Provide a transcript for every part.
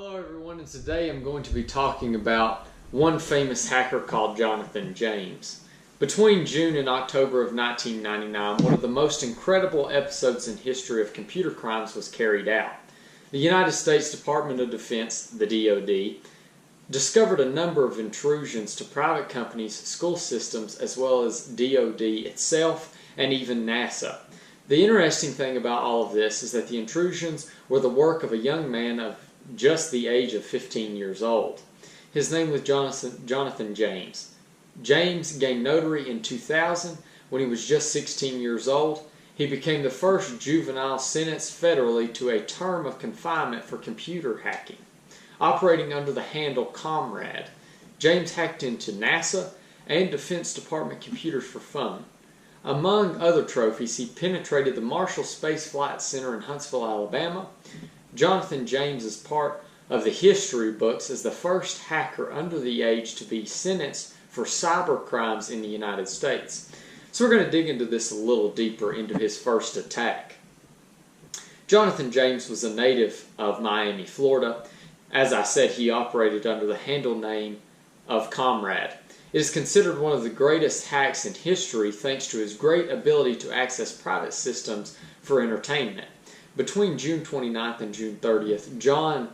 Hello everyone, and today I'm going to be talking about one famous hacker called Jonathon James. Between June and October of 1999, one of the most incredible episodes in history of computer crimes was carried out. The United States Department of Defense, the DoD, discovered a number of intrusions to private companies, school systems, as well as DoD itself, and even NASA. The interesting thing about all of this is that the intrusions were the work of a young man of just the age of 15 years old. His name was Jonathon James. James gained notoriety in 2000 when he was just 16 years old. He became the first juvenile sentenced federally to a term of confinement for computer hacking. Operating under the handle Comrade, James hacked into NASA and Defense Department computers for fun. Among other trophies, he penetrated the Marshall Space Flight Center in Huntsville, Alabama. Jonathon James is part of the history books as the first hacker under the age to be sentenced for cyber crimes in the United States. So we're going to dig into this a little deeper into his first attack. Jonathon James was a native of Miami, Florida. As I said, he operated under the handle name of Comrade. It is considered one of the greatest hacks in history thanks to his great ability to access private systems for entertainment. Between June 29th and June 30th, John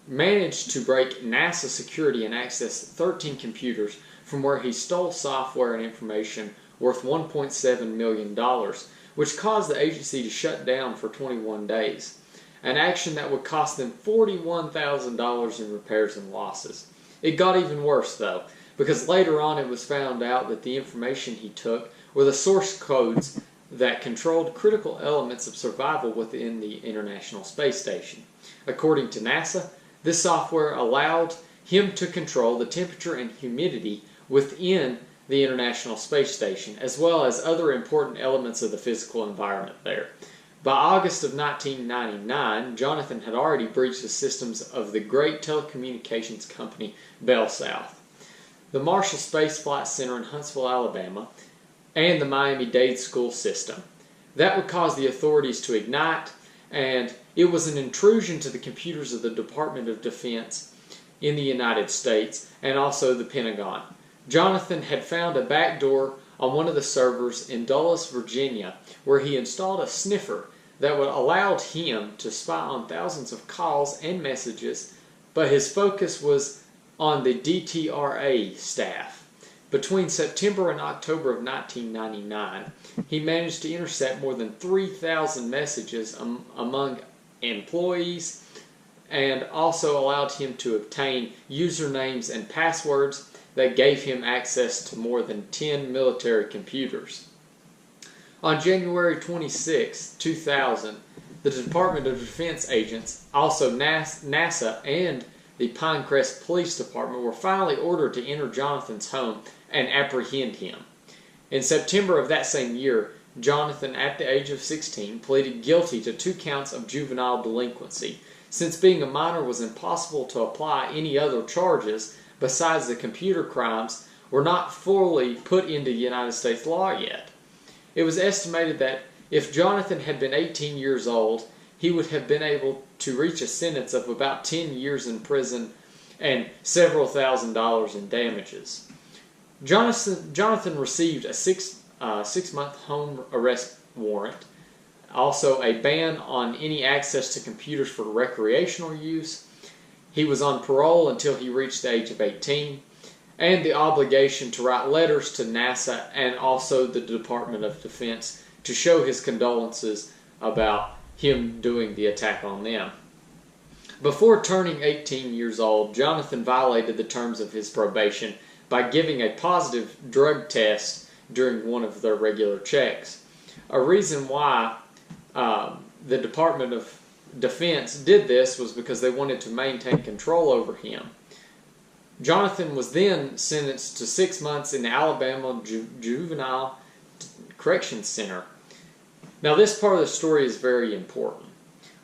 managed to break NASA security and access 13 computers from where he stole software and information worth $1.7 million, which caused the agency to shut down for 21 days, an action that would cost them $41,000 in repairs and losses. It got even worse, though, because later on it was found out that the information he took were the source codes that controlled critical elements of survival within the International Space Station. According to NASA, this software allowed him to control the temperature and humidity within the International Space Station, as well as other important elements of the physical environment there. By August of 1999, Jonathon had already breached the systems of the great telecommunications company Bell South, the Marshall Space Flight Center in Huntsville, Alabama, and the Miami-Dade school system. That would cause the authorities to ignite, and it was an intrusion to the computers of the Department of Defense in the United States and also the Pentagon. Jonathon had found a backdoor on one of the servers in Dulles, Virginia, where he installed a sniffer that would allow him to spy on thousands of calls and messages, but his focus was on the DTRA staff. Between September and October of 1999, he managed to intercept more than 3,000 messages among employees and also allowed him to obtain usernames and passwords that gave him access to more than 10 military computers. On January 26, 2000, the Department of Defense agents, also NASA and the Pinecrest Police Department, were finally ordered to enter Jonathon's home and apprehend him. In September of that same year, Jonathon, at the age of 16, pleaded guilty to 2 counts of juvenile delinquency. Since being a minor was impossible to apply any other charges besides the computer crimes were not fully put into United States law yet. It was estimated that if Jonathon had been 18 years old, he would have been able to reach a sentence of about 10 years in prison and several $1,000s in damages. Jonathon received a six-month home arrest warrant, also a ban on any access to computers for recreational use. He was on parole until he reached the age of 18, and the obligation to write letters to NASA and also the Department of Defense to show his condolences about him doing the attack on them. Before turning 18 years old, Jonathon violated the terms of his probation by giving a positive drug test during one of their regular checks. A reason why the Department of Defense did this was because they wanted to maintain control over him. Jonathon was then sentenced to 6 months in the Alabama Juvenile Correction Center. Now this part of the story is very important.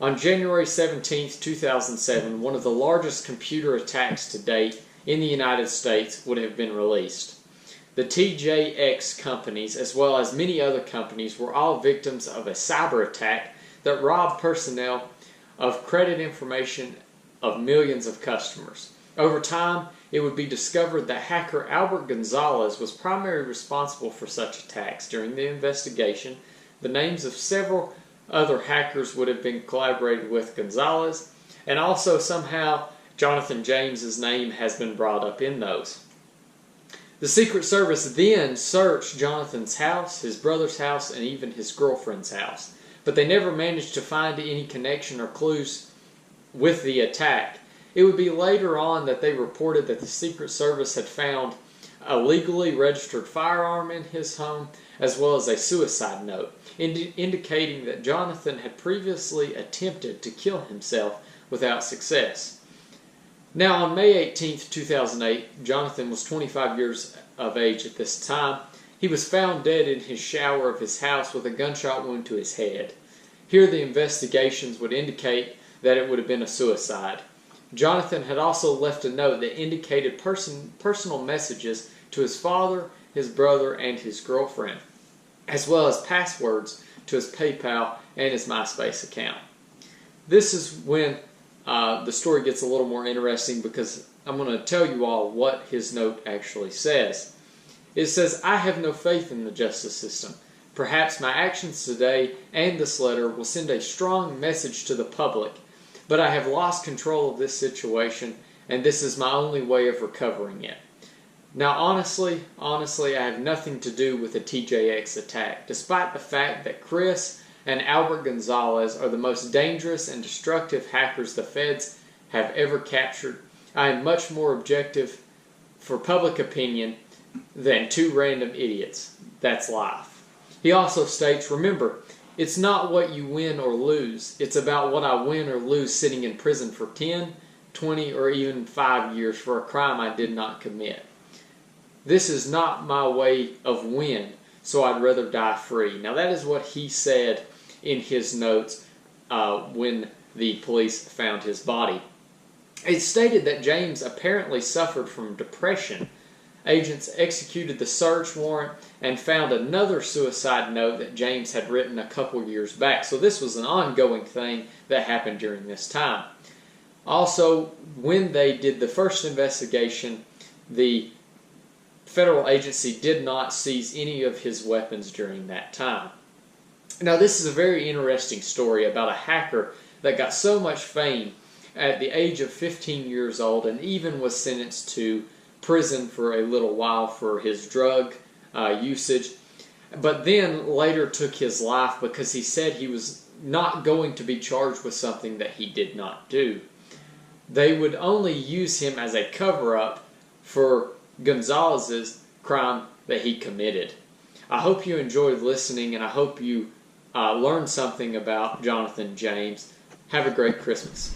On January 17, 2007, one of the largest computer attacks to date in the United States would have been released. The TJX companies, as well as many other companies, were all victims of a cyber attack that robbed personnel of credit information of millions of customers. Over time, it would be discovered that hacker Albert Gonzalez was primarily responsible for such attacks. During the investigation, the names of several other hackers would have been collaborated with Gonzalez, and also somehow Jonathon James's name has been brought up in those. The Secret Service then searched Jonathon's house, his brother's house, and even his girlfriend's house, but they never managed to find any connection or clues with the attack. It would be later on that they reported that the Secret Service had found a legally registered firearm in his home, as well as a suicide note, indicating that Jonathon had previously attempted to kill himself without success. Now, on May 18, 2008, Jonathon was 25 years of age at this time. He was found dead in his shower of his house with a gunshot wound to his head. Here, the investigations would indicate that it would have been a suicide. Jonathon had also left a note that indicated personal messages to his father, his brother, and his girlfriend, as well as passwords to his PayPal and his MySpace account. This is when the story gets a little more interesting, because I'm going to tell you all what his note actually says. It says, "I have no faith in the justice system. Perhaps my actions today and this letter will send a strong message to the public, but I have lost control of this situation, and this is my only way of recovering it. Now, honestly, I have nothing to do with the TJX attack, despite the fact that Chris and Albert Gonzalez are the most dangerous and destructive hackers the feds have ever captured. I am much more objective for public opinion than two random idiots. That's life." He also states, "Remember, it's not what you win or lose. It's about what I win or lose sitting in prison for 10, 20, or even 5 years for a crime I did not commit. This is not my way of win, so I'd rather die free." Now, that is what he said in his notes when the police found his body. It stated that James apparently suffered from depression. Agents executed the search warrant and found another suicide note that James had written a couple years back. So this was an ongoing thing that happened during this time. Also, when they did the first investigation, the federal agency did not seize any of his weapons during that time. Now, this is a very interesting story about a hacker that got so much fame at the age of 15 years old and even was sentenced to prison for a little while for his drug usage, but then later took his life because he said he was not going to be charged with something that he did not do. They would only use him as a cover-up for Gonzalez's crime that he committed. I hope you enjoyed listening, and I hope you learned something about Jonathon James. Have a great Christmas.